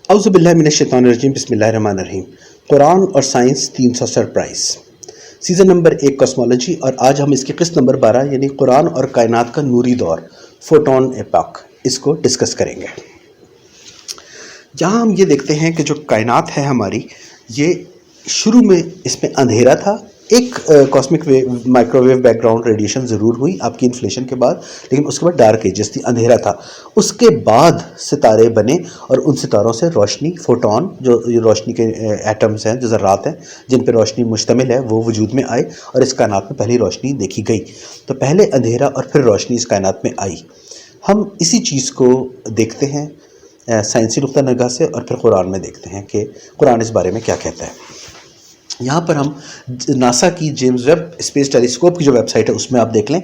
اعوذ باللہ من الشیطان الرجیم، بسم اللہ الرحمن الرحیم۔ قرآن اور science 300 surprise, season number 1 cosmology, اور آج ہم اس کی قسط نمبر 12 یعنی قرآن اور کائنات کا نوری دور، فوٹون ایپاک، اس کو ڈسکس کریں گے۔ جہاں ہم یہ دیکھتے ہیں کہ جو کائنات ہے ہماری، یہ شروع میں اس میں اندھیرا تھا، ایک cosmic wave microwave background radiation ضرور ہوئی آپ کی انفلیشن کے بعد، لیکن اس کے بعد ڈارک ایجز تھی، اندھیرا تھا۔ اس کے بعد ستارے بنے اور ان ستاروں سے روشنی، فوٹون، جو روشنی کے ایٹمز ہیں، جو ذرات ہیں جن پہ روشنی مشتمل ہے، وہ وجود میں آئے اور اس کائنات میں پہلی روشنی دیکھی گئی۔ تو پہلے اندھیرا اور پھر روشنی اس کائنات میں آئی۔ ہم اسی چیز کو دیکھتے ہیں سائنسی نقطہ نگاہ سے، اور پھر قرآن میں دیکھتے ہیں کہ قرآن اس بارے میں کیا کہتا ہے۔ یہاں پر ہم ناسا کی جیمز ویب اسپیس ٹیلیسکوپ کی جو ویب سائٹ ہے اس میں آپ دیکھ لیں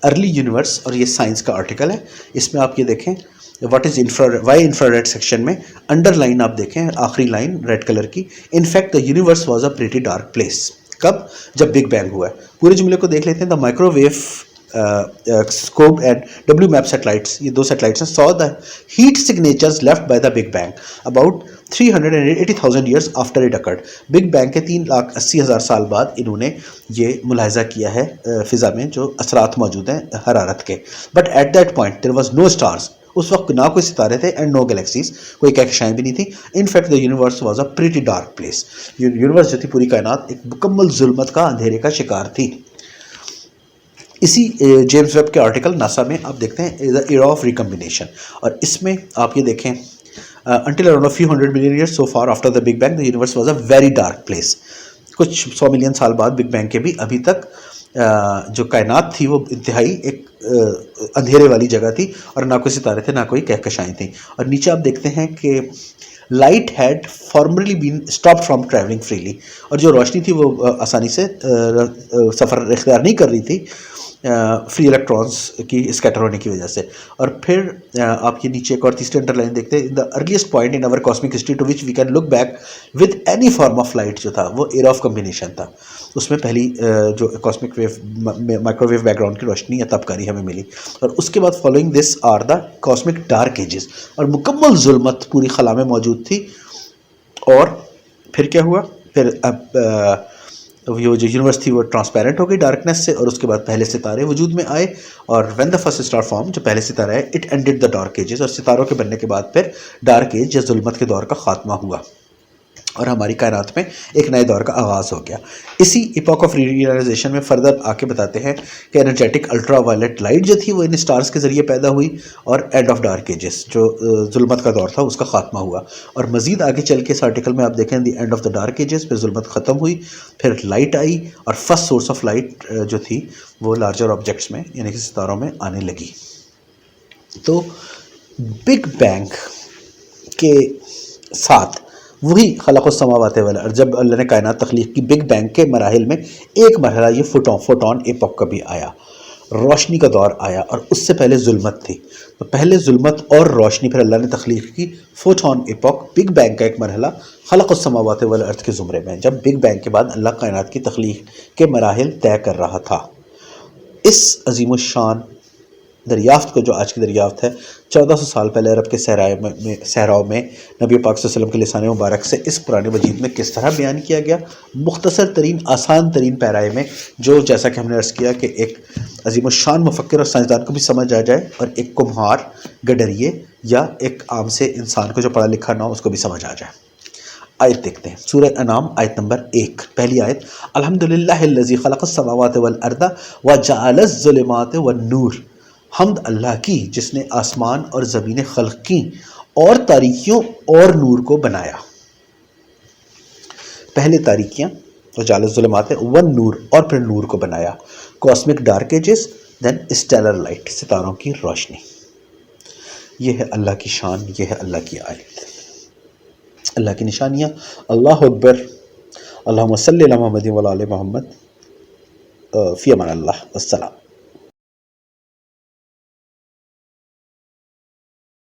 ارلی یونیورس، اور یہ سائنس کا آرٹیکل ہے۔ اس میں آپ یہ دیکھیں what is why infrared section میں انڈر لائن آپ دیکھیں، آخری لائن ریڈ کلر کی، in fact the universe was a pretty dark place. کب؟ جب بگ بینگ ہوا ہے۔ پورے جملے کو دیکھ لیتے ہیں۔ The microwave scope and W map satellites, یہ دو سیٹلائٹس ہیں، saw the heat signatures left by the Big Bang about 380,000 years after it occurred۔ Big bang کے 3,80,000 سال بعد انہوں نے یہ ملاحظہ کیا ہے فضا میں جو اثرات موجود ہیں حرارت کے۔ But at that point there was no stars, اس وقت نہ کوئی ستارے تھے، اینڈ نو گلیکسیز، کوئی کہکشائیں بھی نہیں تھیں۔ In fact the universe was a pretty dark place, universe جو تھی پوری کائنات ایک مکمل ظلمت کا، اندھیرے کا شکار تھی۔ اسی جیمز ویب کے آرٹیکل ناسا میں آپ دیکھتے ہیں دا ایرا آف ریکمبینیشن، اور اس میں آپ یہ دیکھیں until around a few hundred million years so far after the Big Bang the universe was a very dark place۔ کچھ 100 ملین سال بعد بگ بینگ کے بھی ابھی تک جو کائنات تھی وہ انتہائی ایک اندھیرے والی جگہ تھی، اور نہ کوئی ستارے تھے، نہ کوئی کہکشائیں تھیں۔ اور نیچے آپ دیکھتے ہیں کہ light had formerly been stop from travelling freely, اور جو روشنی تھی وہ آسانی سے سفر اختیار نہیں کر رہی تھی فری الیکٹرانس کی اسکیٹر ہونے کی وجہ سے۔ اور پھر آپ یہ نیچے ایک اور تیسری انڈر لائن دیکھتے ہیں، the earliest point in our cosmic history to which we can look back with any form of light, جو تھا وہ ایرا آف کمبینیشن تھا۔ اس میں پہلی جو cosmic wave microwave background کی روشنی یا تابکاری ہمیں ملی، اور اس کے بعد following this are the cosmic dark ages, اور مکمل ظلمت پوری خلا میں موجود تھی۔ اور پھر کیا ہوا؟ پھر اب وہ جو یونیورس تھی وہ ٹرانسپیرنٹ ہو گئی ڈارکنیس سے، اور اس کے بعد پہلے ستارے وجود میں آئے، اور when the first star form, جو پہلے ستارہ ہے، it ended the dark ages, اور ستاروں کے بننے کے بعد پھر ڈارک ایج یا ظلمت کے دور کا خاتمہ ہوا، اور ہماری کائنات میں ایک نئے دور کا آغاز ہو گیا۔ اسی ایپاک آف ریئلائزیشن میں فردر آ کے بتاتے ہیں کہ انرجیٹک الٹرا وائلٹ لائٹ جو تھی وہ ان اسٹارز کے ذریعے پیدا ہوئی، اور اینڈ آف ڈارک ایجز، جو ظلمت کا دور تھا، اس کا خاتمہ ہوا۔ اور مزید آگے چل کے اس آرٹیکل میں آپ دیکھیں the end of the dark ages, پھر ظلمت ختم ہوئی، پھر لائٹ آئی، اور فرسٹ سورس آف لائٹ جو تھی وہ لارجر آبجیکٹس میں یعنی کہ ستاروں میں آنے لگی۔ تو بگ بینگ کے ساتھ وہی خلق السماوات والارض، جب اللہ نے کائنات تخلیق کی، بگ بینگ کے مراحل میں ایک مرحلہ یہ فوٹون ایپاک کا بھی آیا، روشنی کا دور آیا، اور اس سے پہلے ظلمت تھی۔ تو پہلے ظلمت اور روشنی، پھر اللہ نے تخلیق کی فوٹون ایپاک، بگ بینگ کا ایک مرحلہ خلق السماوات والارض کے زمرے میں، جب بگ بینگ کے بعد اللہ کائنات کی تخلیق کے مراحل طے کر رہا تھا۔ اس عظیم الشان دریافت کو، جو آج کی دریافت ہے، 1400 سال پہلے عرب کے صحراؤں میں نبی پاک صلی اللہ علیہ وسلم کے لسان مبارک سے اس قرآن مجید میں کس طرح بیان کیا گیا، مختصر ترین، آسان ترین پیرائے میں، جو جیسا کہ ہم نے عرض کیا کہ ایک عظیم الشان مفکر اور سائنسدان کو بھی سمجھ آ جائے، اور ایک کمہار، گڈریے یا ایک عام سے انسان کو جو پڑھا لکھا نہ ہو اس کو بھی سمجھ آ جائے۔ آیت دیکھتے ہیں، سورہ انعام آیت نمبر 1، پہلی آیت، الحمدللہ الذی خلق السماوات والارض وجعل الظلمات والنور۔ حمد اللہ کی جس نے آسمان اور زمینیں خلق کی اور تاریکیوں اور نور کو بنایا۔ پہلے تاریکیاں، وجعل الظلمات والنور، اور پھر نور کو بنایا، کاسمک ڈارک ایجز، دین اسٹیلر لائٹ، ستاروں کی روشنی۔ یہ ہے اللہ کی شان، یہ ہے اللہ کی آیت، اللہ کی نشانیاں۔ اللہ اکبر، اللہم صلی علی محمد و علی محمد، فی امان اللہ، السلام۔